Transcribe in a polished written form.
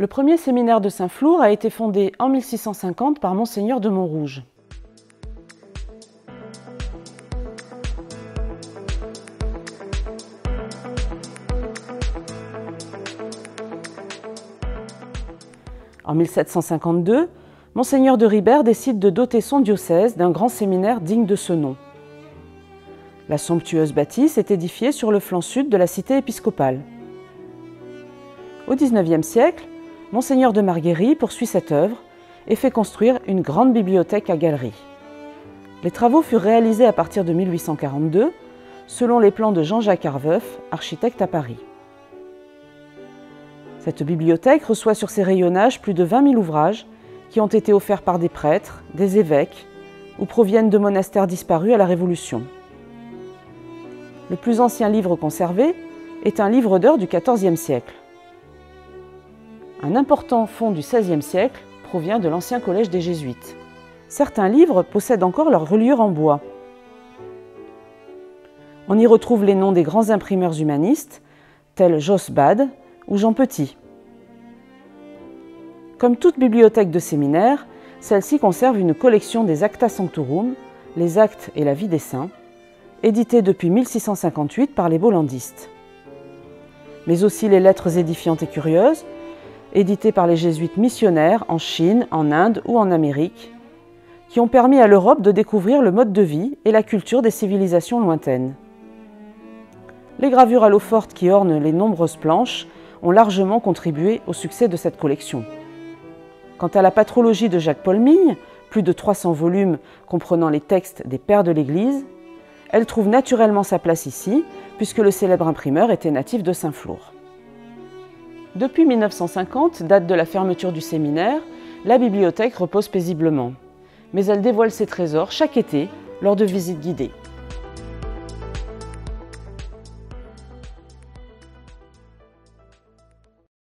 Le premier séminaire de Saint-Flour a été fondé en 1650 par Monseigneur de Montrouge. En 1752, Monseigneur de Ribert décide de doter son diocèse d'un grand séminaire digne de ce nom. La somptueuse bâtisse est édifiée sur le flanc sud de la cité épiscopale. Au XIXe siècle, Monseigneur de Marguéry poursuit cette œuvre et fait construire une grande bibliothèque à galeries. Les travaux furent réalisés à partir de 1842, selon les plans de Jean-Jacques Arveuf, architecte à Paris. Cette bibliothèque reçoit sur ses rayonnages plus de 20 000 ouvrages qui ont été offerts par des prêtres, des évêques ou proviennent de monastères disparus à la Révolution. Le plus ancien livre conservé est un livre d'heures du XIVe siècle. Un important fonds du XVIe siècle provient de l'ancien collège des Jésuites. Certains livres possèdent encore leur reliure en bois. On y retrouve les noms des grands imprimeurs humanistes, tels Jos Bade ou Jean Petit. Comme toute bibliothèque de séminaire, celle-ci conserve une collection des Acta Sanctorum, les actes et la vie des saints, éditée depuis 1658 par les bollandistes. Mais aussi les lettres édifiantes et curieuses, éditées par les jésuites missionnaires en Chine, en Inde ou en Amérique, qui ont permis à l'Europe de découvrir le mode de vie et la culture des civilisations lointaines. Les gravures à l'eau forte qui ornent les nombreuses planches ont largement contribué au succès de cette collection. Quant à la patrologie de Jacques-Paul Migne, plus de 300 volumes comprenant les textes des pères de l'Église, elle trouve naturellement sa place ici, puisque le célèbre imprimeur était natif de Saint-Flour. Depuis 1950, date de la fermeture du séminaire, la bibliothèque repose paisiblement. Mais elle dévoile ses trésors chaque été lors de visites guidées.